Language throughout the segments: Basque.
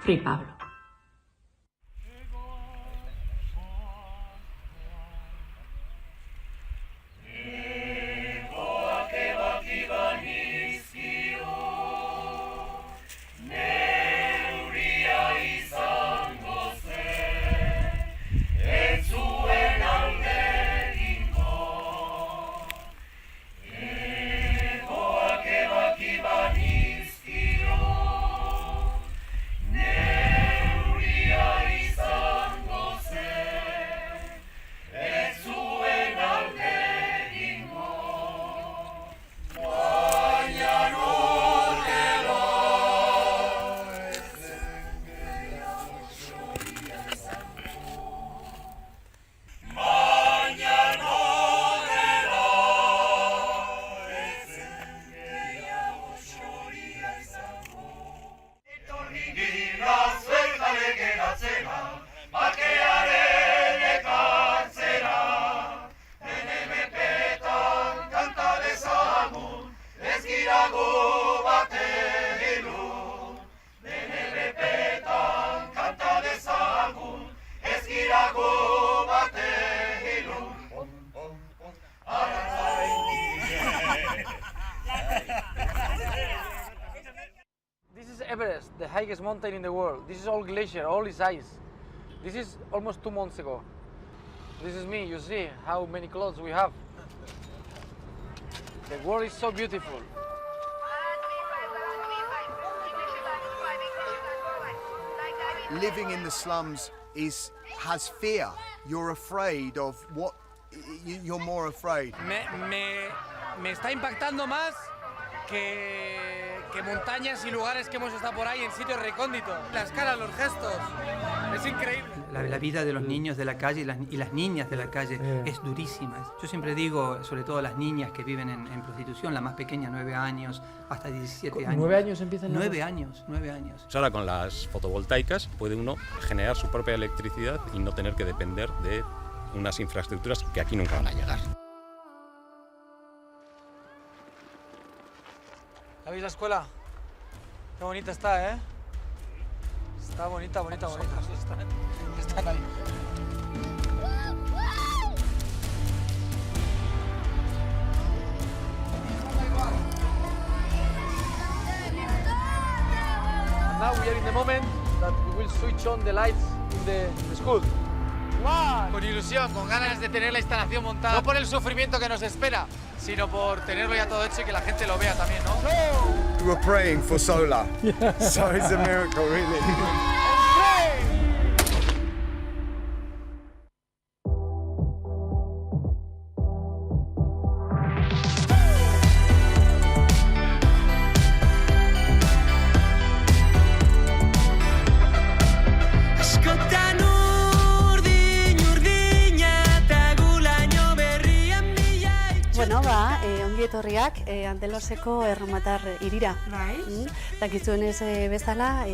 Free Pablo. This is Everest, the highest mountain in the world. This is all glacier, all is ice. This is almost 2 months ago. This is me, you see how many clothes we have. The world is so beautiful. Living in the slums has fear. You're afraid of what you're more afraid. Me está impactando más que montañas y lugares que hemos estado por ahí en sitios recónditos. Las caras, los gestos, es increíble. La vida de los niños de la calle y las niñas de la calle es durísima. Yo siempre digo, sobre todo las niñas que viven en prostitución, la más pequeña, 9 años, hasta 17 años. 9 años empiezan. 9 años. Pues ahora con las fotovoltaicas puede uno generar su propia electricidad y no tener que depender de unas infraestructuras que aquí nunca van a llegar. ¿Ya veis la escuela? Qué bonita está, ¿eh? Está bonita. Están ahí. Now we are in the moment that we will switch on the lights in the school. ¡Wow! Con ilusión, con ganas de tener la instalación montada. No por el sufrimiento que nos espera, sino por tenerlo ya todo hecho y que la gente lo vea también, ¿no? We were praying for solar, so it's a miracle, really. Bueno, ongi etorriak Andeloseko erromatar hirira. Dakizuenez bezala,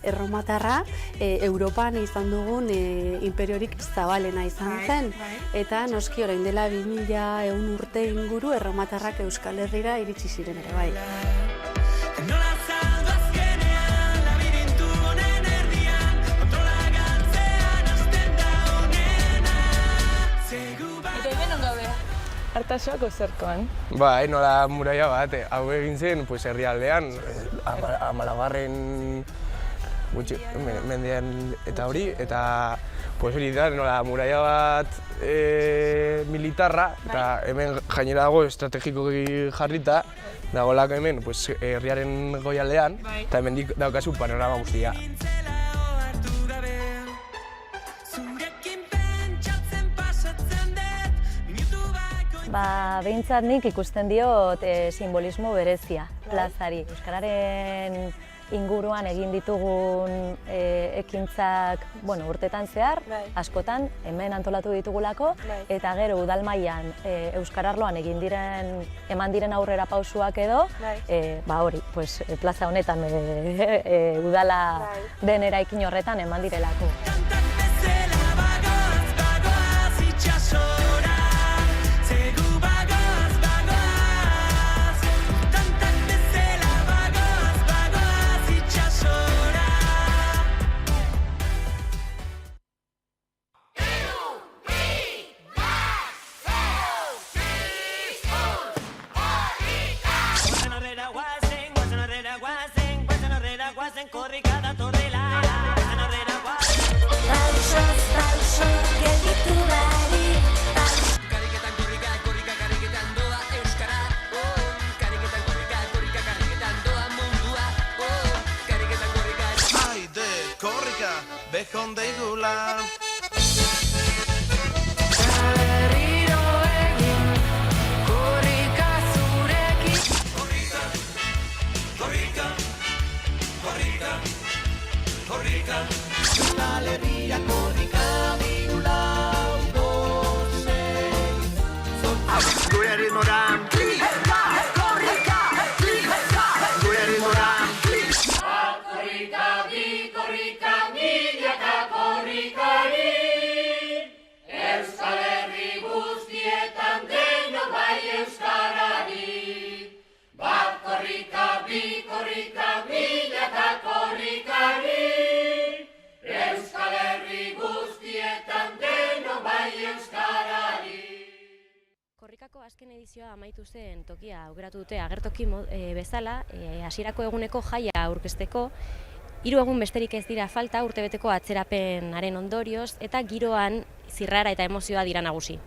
erromatarra Europan izan dugun imperiorik zabalena izan zen. Eta noski orain dela 2100 urte inguru erromatarrak Euskal Herrira iritsi ziren ere bai. Artasoko zerkoan. Bai, nola muraia bat, hau egin zen herrialdean, Amalagarren mendean eta hori, eta hori da, nola muraia bat militarra, eta hemen gainera dago estrategiko jarrita, dagoelako hemen herriaren goialdean, eta hemendik daukazu panorama guztia. Behintzat nik ikusten diot simbolismo berezia plazari. Euskararen inguruan egin ditugun ekintzak urtetan zehar, askotan hemen antolatu ditugulako, eta gero udal mailan euskararloan eman diren aurrera pausuak edo, hori, plaza honetan udala den eraikin horretan eman direlako. Errejon deigula. Euskal Herria korrika dirula gure ritmoran korrika, gure ritmoran korrika, bi korrika, milaka korrikari Euskal Herri guztietan deno bai euskarari bat korrika, bi korrika, milaka korrikari Euskal Herri guztietan deno bai euskarari. Korrikako azken edizioa amaitu zen tokia aukeratu dute agertoki bezala, hasierako eguneko jaia aurkezteko. 3 egun besterik ez dira falta urtebeteko atzerapenaren ondorioz eta giroan zirrara eta emozioa dira nagusi.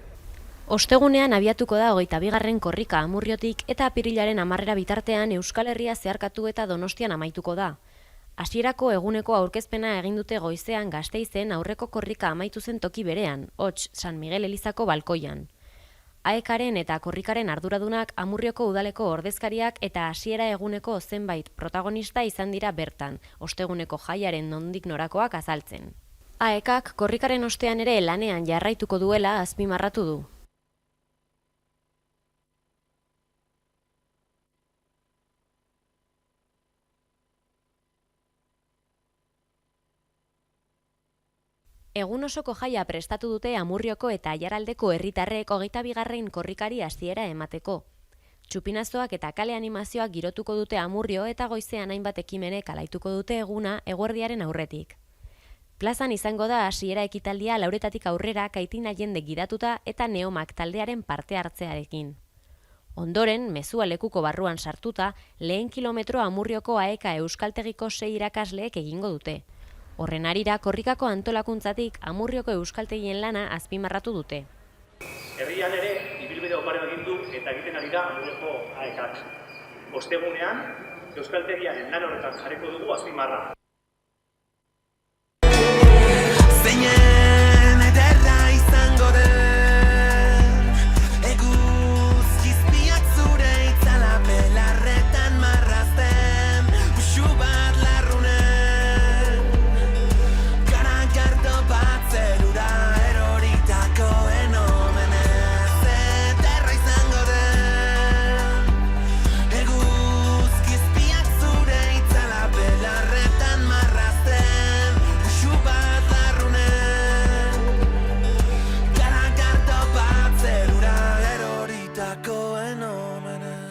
Ostegunean abiatuko da 22. korrika Amurriotik eta apirilaren 10 bitartean Euskal Herria zeharkatu eta Donostian amaituko da. Hasierako eguneko aurkezpena egin dute goizean Gasteizen aurreko korrika amaitu zen toki berean, hots San Miguel Elizako balkoian. AEKaren eta korrikaren arduradunak Amurrioko udaleko ordezkariak eta hasiera eguneko zenbait protagonista izan dira bertan, osteguneko jaiaren nondik norakoak azaltzen. AEKak korrikaren ostean ere lanean jarraituko duela azpimarratu du. Egun osoko jaia prestatu dute Amurrioko eta Aiaraldeko herritarrek 22. korrikari hasiera emateko. Txupinazoak eta kale animazioak girotuko dute Amurrio eta goizean hainbat ekimenek alaituko dute eguna eguerdiaren aurretik. Plazan izango da hasiera ekitaldia 4:00 aurrera kaitina jende gidatuta eta neomak taldearen parte hartzearekin. Ondoren, mezua lekuko barruan sartuta, lehen kilometro Amurrioko AEK euskaltegiko 6 irakasleek egingo dute. Horren arira, korrikako antolakuntzatik Amurrioko euskaltegien lana azpimarratu dute. Herrian ere, ibilbide oparo egin du eta egiten ari da Amurrioko AEKak. Ostegunean, euskaltegiaren lan horretan jarriko dugu azpimarra. Zeinen ederra izango den eguzkizpiak zure itzala belarretan marrazten usu bat larrunen garagardo bat zerura eroritakoen omenez ederra izango den eguzkizpiak zure itzala belarretan marrazten usu bat larrunen garagardo bat zerura eroritakoen omenez.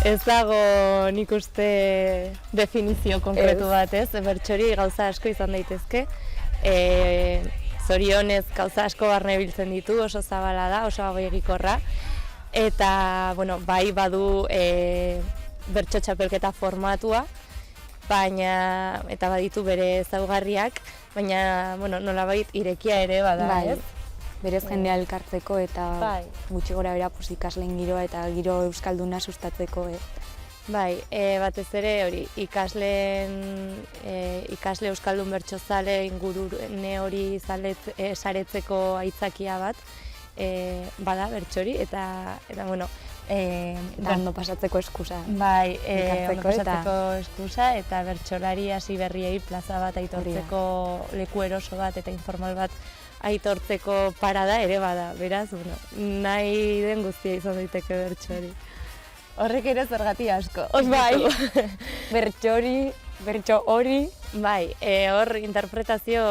Ez dago nik uste definizio konkretu bat, ez? Bertxori gauza asko izan daitezke. Zorionez gauza asko barne biltzen ditu, oso zabala da, oso agoegikorra. Eta, bueno, bai badu bertso txapelketa formatua, baina, eta baditu bere ezaugarriak, baina, bueno, nolabait irekia ere bada, Bai. ez? Berez jendea elkartzeko eta gutxi gora bera ikasleen giroa eta giro euskalduna sustatzeko. Bai, batez ere hori ikasle euskaldun bertsozale ingurune hori saretzeko aitzakia bat bada bertsori eta bueno, ondo pasatzeko eskusa. Bai, ondo pasatzeko eskusa eta bertsolari hasi berriei plaza bat aitortzeko leku eroso bat eta informal bat aitortzeko parada ere bada, beraz, bueno, nahi den guztia izan daiteke bertsori. Horrek ere zergati asko. Bai, bertso hori. Bai, hor interpretazio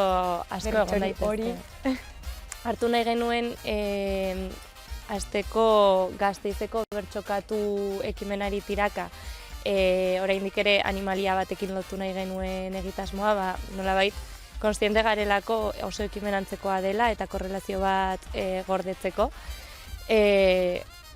asko egon daitezke. Hartu nahi genuen hasteko Gasteizeko bertsokatu ekimenari tiraka oraindik ere animalia batekin lotu nahi genuen egitasmoa, ba, nolabait, konstiente garelako oso ekimen antzekoa dela eta korrelazio bat gordetzeko.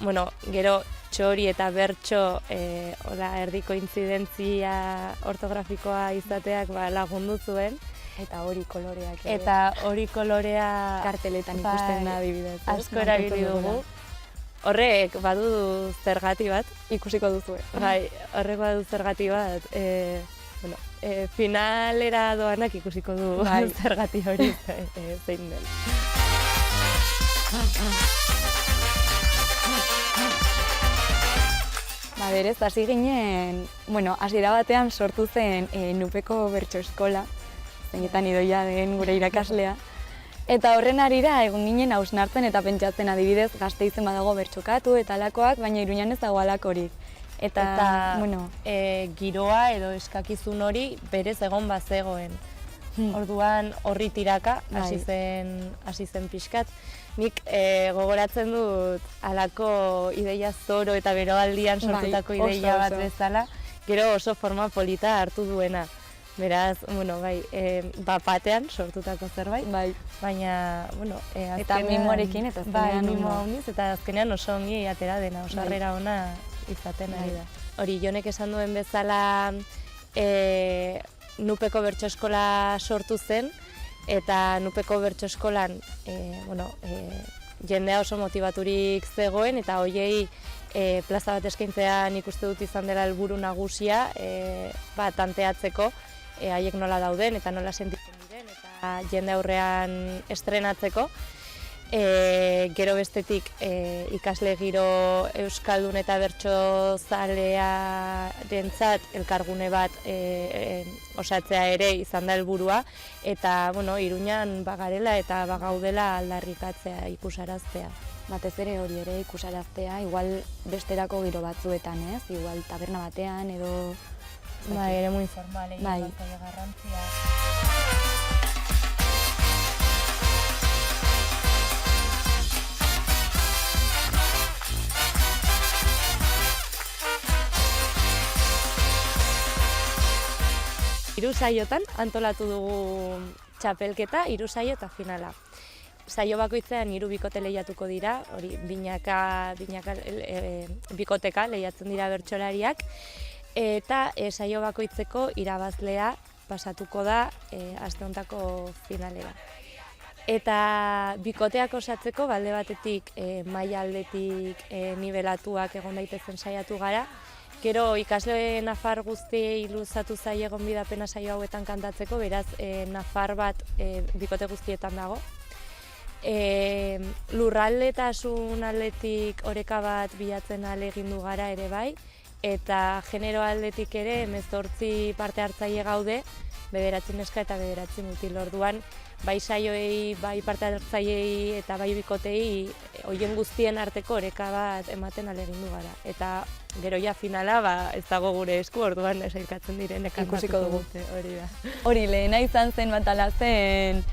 Bueno, gero txori eta bertso erdiko intzidentzia ortografikoa izateak lagundu zuen. Eta hori koloreak. Eta hori kolorea karteletan ikusten da adibidez. Asko erabili dugu. Horrek badu zergati bat. Ikusiko duzu. Bai, horrek badu zergati bat. Finalera doanak ikusiko du zergati hori zein den. Berez, hasi ginen, hasiera batean sortu zen Nupeko bertso eskola, zeinetan idoia den gure irakaslea. Eta horren harira egun ginen hausnartzen eta pentsatzen adibidez Gasteizen badago bertxokatu eta alakoak, baina Iruñan ez dago alakorik. Eta giroa edo eskakizun hori berez egon bazegoen. Orduan horri tiraka hasi zen pixkat. Nik gogoratzen dut halako ideia zoro eta beroaldian sortutako ideia bat bezala, gero oso forma polita hartu duena. Beraz, batean sortutako zerbait, baina, eta mimoarekin eta azkenean eta azkenean oso ongi atera dena, oso harrera ona izaten ari da. Hori, Jonek esan duen bezala Nupeko bertso eskola sortu zen, eta Nupeko bertso eskolan jendea oso motivaturik zegoen, eta hoiei plaza bat eskaintzea nik uste dut izan dela helburu nagusia tanteatzeko haiek nola dauden eta nola sentitzen diren, eta jende aurrean estrenatzeko. Gero bestetik ikasle giro euskaldun eta bertso zalearentzat elkargune bat osatzea ere izan da helburua, eta Iruñan bagarela eta bagaudela aldarrikatzea, ikusaraztea. Batez ere hori ere ikusaraztea, igual besterako giro batzuetan, ez? Igual taberna batean edo... Ere muy informal, egin batzaile garrantzia. Hiru saiotan antolatu dugu txapelketa, 3 saio eta finala. Saio bakoitzean 3 bikote lehiatuko dira, hori bikoteka lehiatzen dira bertsolariak, eta saio bakoitzeko irabazlea pasatuko da aste hontako finalera. Eta bikoteak osatzeko balde batetik maila aldetik nivelatuak egon daitezen saiatu gara. Gero ikasle nafar guztiei luzatu zaie gonbidapena saio hauetan kantatzeko, beraz nafar bat bikote guztietan dago. Lurraldetasun aldetik oreka bat bilatzen ahalegindu gara ere bai, eta genero aldetik ere 18 parte hartzaile gaude, 9 neska eta 9 mutil. Orduan, bai saioei, bai parte hartzaileei eta bai bikotei horien guztien arteko oreka bat ematen ahalegindu gara. Eta gero ja finala ez dago gure esku, orduan sailkatzen direnek ikusiko dugu. Hori da. Hori, lehena izan zen batala zen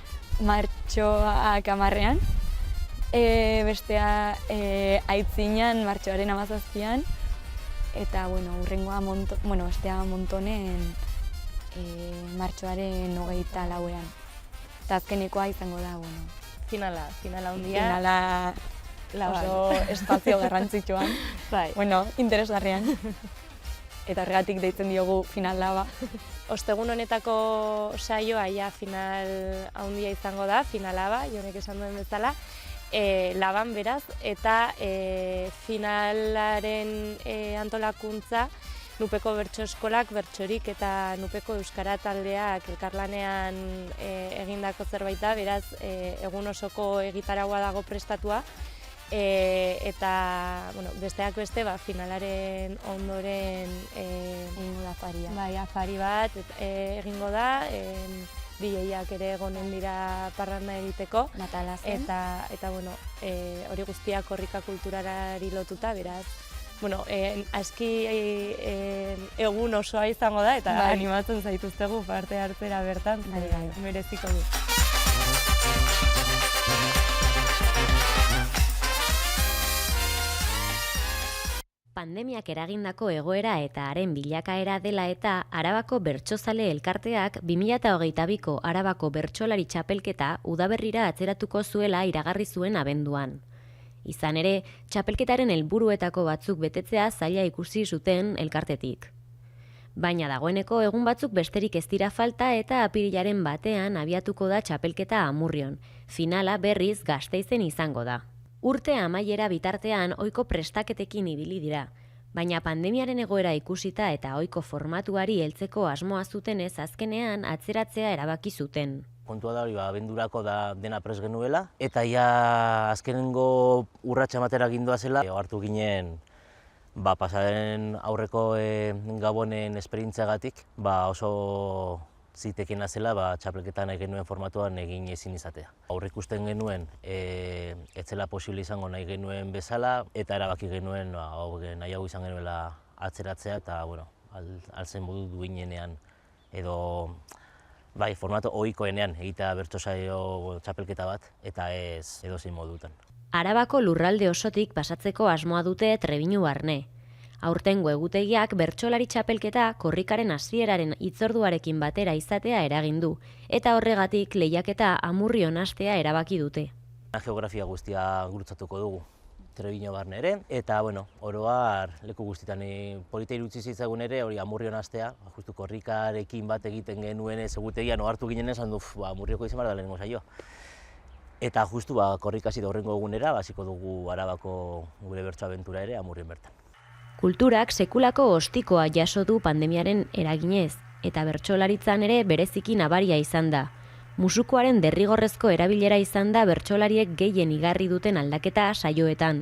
martxoak 10ean, bestea aitzinan martxoaren 17ean, eta hurrengoa bestea Montonen martxoaren 24ean. Eta azkenekoa izango da, finala hundia. Finala oso espazio garrantzitsuan. Interesgarrian. Eta horregatik deitzen diogu final laba. Ostegun honetako saioa final handia izango da, final laba, Jonek esan duen bezala. Laban beraz, eta finalaren antolakuntza Nupeko bertso eskolak, bertsorik eta Nupeko euskara taldeak elkarlanean egindako zerbait da, beraz egun osoko egitaragua dago prestatua, eta besteak beste finalaren ondoren afaria. Bai, afari bat egingo da, DJak ere egonen dira parranda egiteko. Natalazen. Eta hori guztiak korrika kulturarari lotuta, beraz, aski egun osoa izango da, eta animatzen zaituztegu parte hartzera bertan, mereziko du. Pandemiak eragindako egoera eta haren bilakaera dela eta Arabako Bertsozale Elkarteak 2022ko Arabako Bertsolari Txapelketa udaberrira atzeratuko zuela iragarri zuen abenduan. Izan ere, txapelketaren helburuetako batzuk betetzea zaila ikusi zuten elkartetik. Baina dagoeneko egun batzuk besterik ez dira falta eta apirilaren batean abiatuko da txapelketa Amurrion. Finala berriz Gasteizen izango da. Urte amaiera bitartean ohiko prestaketekin ibili dira, baina pandemiaren egoera ikusita eta ohiko formatuari heltzeko asmoa zutenez azkenean atzeratzea erabaki zuten. Kontua da hori, abendurako da dena prest genuela, eta ja azkenengo urratsa ematera gindoa zela, hartu ginen pasaren aurreko Gabonen esperientziagatik, oso zitekena zela txapelketan nahi genuen formatuan egin ezin izatea. Aurreikusten genuen etzela posible izango nahi genuen bezala, eta erabaki genuen nahiago izan genuela atzeratzea, eta altzen modu duinenean edo formatu ohikoenean egitea bertso txapelketa bat, eta ez edozein modutan. Arabako lurralde osotik pasatzeko asmoa dute Trebiñu barne. Aurtengo egutegiak bertsolari txapelketa korrikaren hasieraren hitzorduarekin batera izatea eragin du, eta horregatik lehiaketa Amurrion hastea erabaki dute. Geografia guztia gurutzatuko dugu Trebiñu barne ere, eta oro har leku guztietan polita irutzi zitzagun ere hori Amurrion hastea, justu korrikarekin bat egiten genuen egutegian ohartu ginen esan du Amurrioko izan behar da lehenengo saioa. Eta justu korrikasi da horrengo egunera, hasiko dugu Arabako gure bertso abentura ere Amurrion bertan. Kulturak sekulako ostikoa jaso du pandemiaren eraginez, eta bertsolaritzan ere bereziki nabaria izan da. Musukoaren derrigorrezko erabilera izan da bertsolariek gehien igarri duten aldaketa saioetan.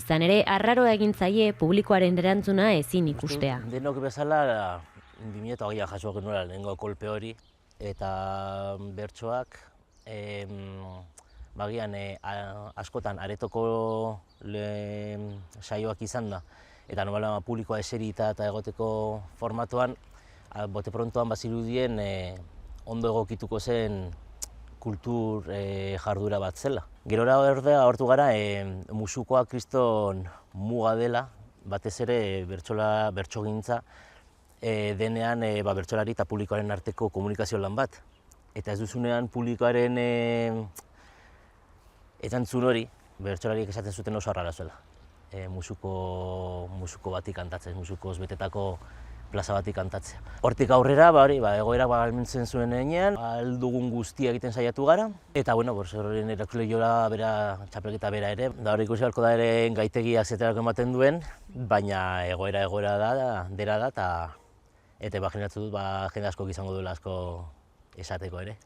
Izan ere, arraro egin zaie publikoaren erantzuna ezin ikustea. Denok bezala, 2008 jaso genuela lehenengo kolpe hori, eta bertsoak bagian askotan aretoko saioak izan da, eta normala publikoa eserita eta egoteko formatuan, bote prontoan bazirudien ondo egokituko zen kultur jardura bat zela. Gerora ordea hortu gara, musukoa kriston muga dela, batez ere bertsogintza denean bertsolari eta publikoaren arteko komunikazio lan bat. Eta ez duzunean publikoaren erantzun hori, bertsolariek esaten zuten oso arrara zuela. Musuko batik kantatzen, musukoz betetako plaza batik kantatzea. Hortik aurrera, egoera balmentzen zuen enean, aldugun guztia egiten saiatu gara, eta horren erakusleioa bera, txapelketa bera ere, da hori ikusi beharko da ere gaitegiak zeterako ematen duen, baina egoera da, dera da, eta imaginatu dut jende asko izango duela asko esateko ere.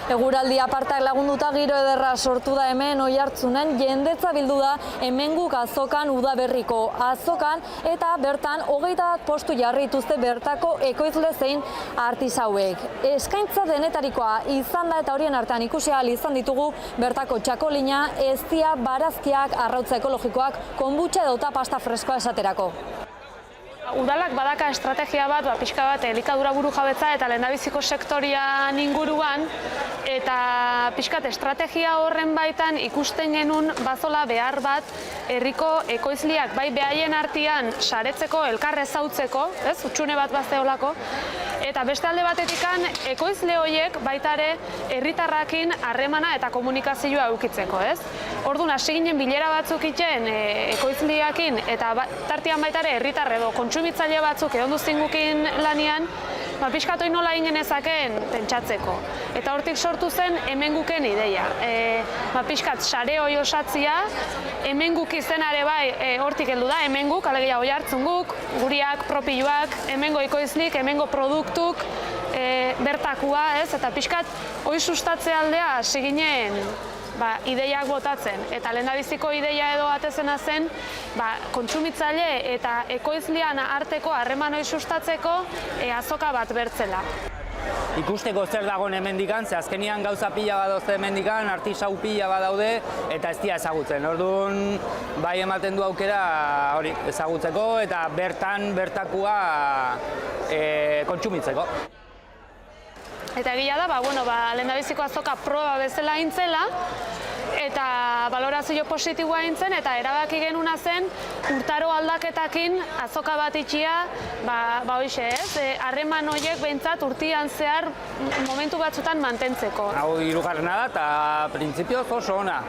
Eguraldi apartak lagunduta giro ederra sortu da hemen Oiartzunen, jendetza bildu da hemen guk azokan udaberriko azokan, eta bertan 21 postu jarri dituzte bertako ekoizle zein artisauek. Eskaintza denetarikoa izan da eta horien artean ikusi ahal izan ditugu bertako txakolina, eztia, barazkiak, arrautza ekologikoak, konbutxa edota pasta freskoa esaterako. Udalak badaka estrategia bat, pixka bat elikadura burujabetza eta lehendabiziko sektorian inguruan, eta pixkat estrategia horren baitan ikusten genuen bazola behar bat herriko ekoizliak bai behaien artean saretzeko, elkar ezautzeko, utxune bat bazeolako, eta beste alde batetikan ekoizle horiek baita ere herritarrakin harremana eta komunikazioa edukitzeko, Orduan, hasi ginen bilera batzuk iten ekoizliakin eta tartean baita ere herritar edo kontsumitzaile batzuk egon zingukin lanian, pixkat hori nola egin genezaken pentsatzeko. Eta hortik sortu zen hemenguken ideia. Pixkat sare hori osatzia, hemenguk izenare bai hortik heldu da, hemenguk, alegia Oiartzunguk, guriak, propioak, hemengo ekoizlik, hemengo produktuk, bertakua, ez? Eta pixkat hori sustatze aldea hasi ginen ideiak botatzen. Eta lehendabiziko ideia edo batezena zen kontsumitzaile eta ekoizlean arteko harreman hori sustatzeko azoka bat bertzela. Ikusteko zer dagoen hemendikan, ze azkenian gauza pila badaude hemendikan, artisau pila badaude eta ez dira ezagutzen. Orduan bai ematen du aukera hori ezagutzeko eta bertakua kontsumitzeko. Eta egia da, lehendabiziko azoka proba bezala intzela, eta balorazio positiboa intzen, eta erabaki genuna zen urtaro aldaketakin azoka bat itxia, hoxe ez, harreman horiek behintzat urtean zehar momentu batzutan mantentzeko. Hau hirugarrena da, eta printzipioz oso ona,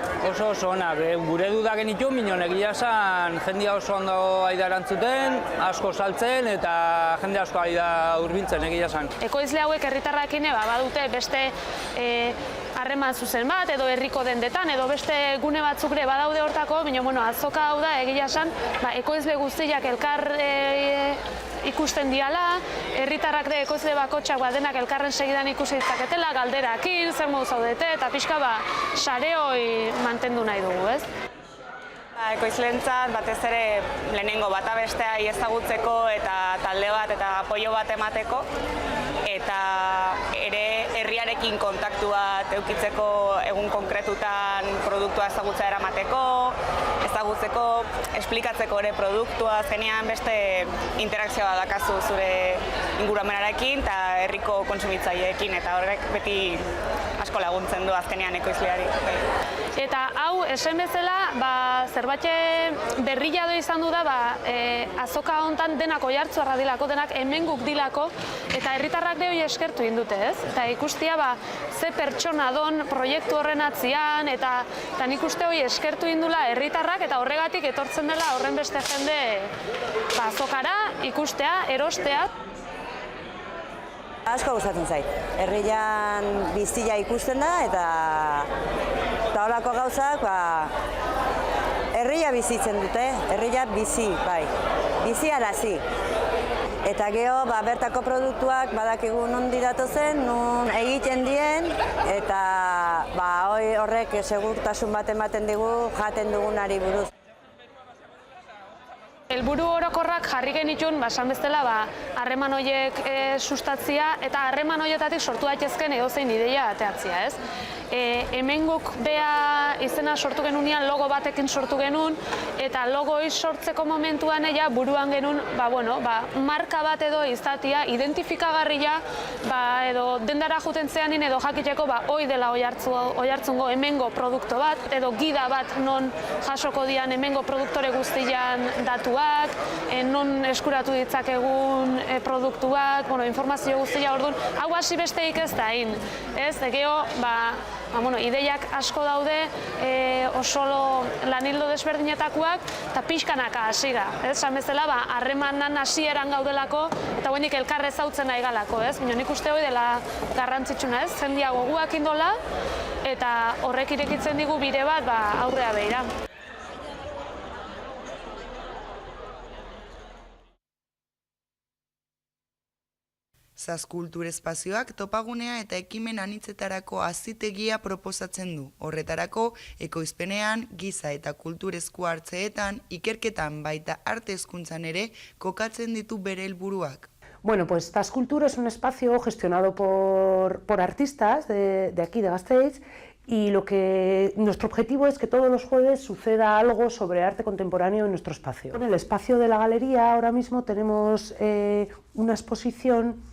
Gure duda genitu, minon egia esan jendia oso ondo aida erantzuten, asko saltzen, eta jende asko aida hurbiltzen egia esan. Ekoizle hauek herritarrakin badute beste harreman zuzen bat, edo herriko dendetan, edo beste gune batzuk ere badaude hortako, baina azoka hau da egia esan, ekoizle guztiak elkar ikusten diala, herritarrak de ekoizle bakotxak denak elkarren segidan ikusi ditzaketela, galderakin, zer modu zaudete, eta pixka sare hori mantendu nahi dugu, ez? Ekoizlentzat batez ere lehenengo bata bestea ezagutzeko eta talde bat eta apoio bat emateko, eta ere herriarekin kontaktu bat edukitzeko egun konkretutan produktua ezagutzea eramateko, ezagutzeko, esplikatzeko ere produktua, azkenean beste interakzioa dakazu zure inguramenarekin eta herriko kontsumitzaileekin, eta horrek beti asko laguntzen du azkenean ekoizleari. Eta hau, esan bezala, zerbait berria do izan du da, azoka hontan denak Oiartzundarrak dilako, denak hemenguk dilako, eta herritarrak hori eskertu indute, ez? Eta ikustia, ze pertsona don proiektu horren atzian, eta nik uste hori eskertu indula herritarrak, eta horregatik etortzen dela horren beste jende azokara, ikustea, erostea. Asko gustatzen zait. Herrian bizia ikusten da eta holako gauzak herria bizitzen dute, herria bizi, bai. Biziarazi. Eta gero bertako produktuak badakigu nondi datozen, nun egiten dien, eta horrek segurtasun bat ematen digu jaten dugunari buruz. Helburu orokorrak jarri genituen, esan bezala, harreman horiek sustatzia eta harreman horietatik sortu daitezken edozein ideia ateatzia, ez? Hemenguk bea izena sortu genunean logo batekin sortu genuen, eta logo hori sortzeko momentuan buruan genuen marka bat edo izatia, identifikagarria, edo dendara juten zeanin edo jakiteko hoi dela Oiartzungo hemengo produktu bat, edo gida bat non jasoko dian hemengo produktore guztian datuak, non eskuratu ditzakegun produktuak, informazio guztia, orduan, hau hasi besteik ez da hain, ez? Gero, ideiak asko daude, oso lanildo desberdinetakoak, eta pixkanaka hasi ga. Esan bezala, harremanan hasieran gaudelako, eta guenik elkar ezautzen nahi galako, ez? Nik uste hori dela garrantzitsuna, ez? Jendia goguak indola, eta horrek irekitzen digu bide bat aurrea behira. Zazkultur espazioak topagunea eta ekimen anitzetarako azitegia proposatzen du. Horretarako, ekoizpenean, giza eta kultur esku hartzeetan, ikerketan baita arte hezkuntzan ere kokatzen ditu bere helburuak. Bueno, pues Zazkultur es un espacio gestionado por artistas de aquí, de Gasteiz, y nuestro objetivo es que todos los jueves suceda algo sobre arte contemporáneo en nuestro espacio. En el espacio de la galería ahora mismo tenemos una exposición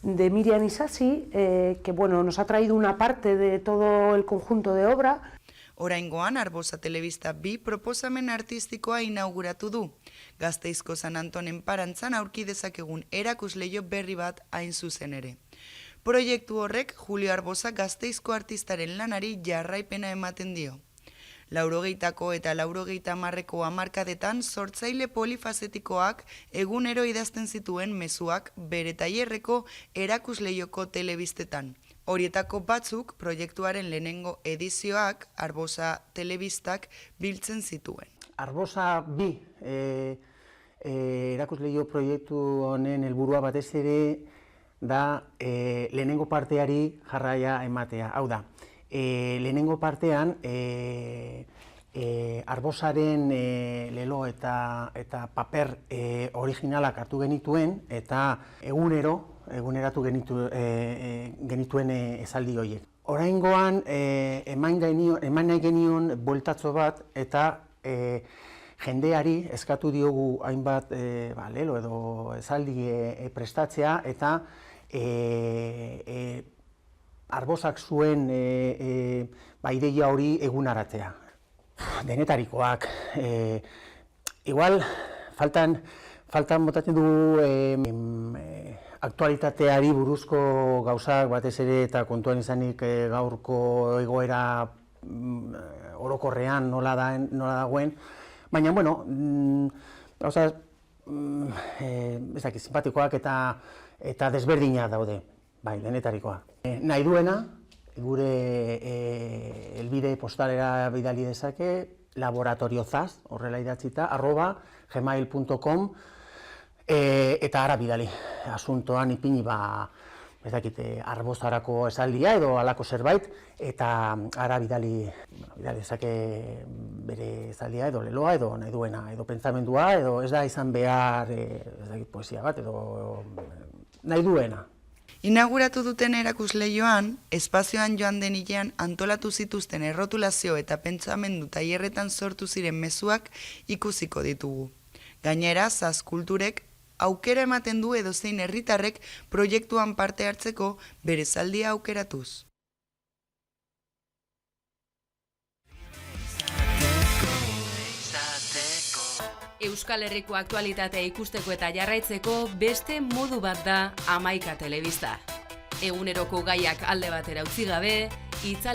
de Miriam Isasi, que nos ha traído una parte de todo el conjunto de obra. Oraingoan Arbosa Telebista 2 proposamen artistikoa inauguratu du. Gasteizko San Antonen parantzan aurki dezakegun erakusleio berri bat hain zuzen ere. Proiektu horrek Julio Arbosa Gasteizko artistaren lanari jarraipena ematen dio. laurogeitako eta laurogeita hamarreko hamarkadetan sortzaile polifazetikoak egunero idazten zituen mezuak bere tailerreko erakusleioko telebistetan. Horietako batzuk proiektuaren lehenengo edizioak Arbosa telebistak biltzen zituen. Arbosa 2 erakusleio proiektu honen helburua batez ere da lehenengo parteari jarraia ematea. Hau da, lehenengo partean Arbosaren lelo eta paper originalak hartu genituen eta eguneratu genituen esaldi horiek. Oraingoan eman nahi genion bueltatxo bat eta jendeari eskatu diogu hainbat lelo edo esaldi prestatzea eta Arbosak zuen ideia hori egunaratzea. Denetarikoak. Igual, faltan botatzen dugu aktualitateari buruzko gauzak batez ere eta kontuan izanik gaurko egoera orokorrean nola dagoen. Baina, bueno, gauza, simpatikoak eta desberdina daude, bai, denetarikoa. Nahi duena, gure helbide postalera bidali dezake, laboratoriozaz, horrela idatzita, @gmail.com, eta ara bidali. Asuntoan ipini Arbosarako esaldia edo halako zerbait, eta ara bidali dezake bere esaldia edo leloa edo nahi duena, edo pentsamendua, edo ez da izan behar poesia bat, edo nahi duena. Inauguratu duten erakusleioan, espazioan joan den hilean antolatu zituzten errotulazio eta pentsamendu tailerretan sortu ziren mezuak ikusiko ditugu. Gainera, Zaz Kulturek aukera ematen du edozein herritarrek proiektuan parte hartzeko bere zaldia aukeratuz. Euskal Herriko aktualitatea ikusteko eta jarraitzeko beste modu bat da Hamaika Telebista. Eguneroko gaiak alde batera utzi gabe,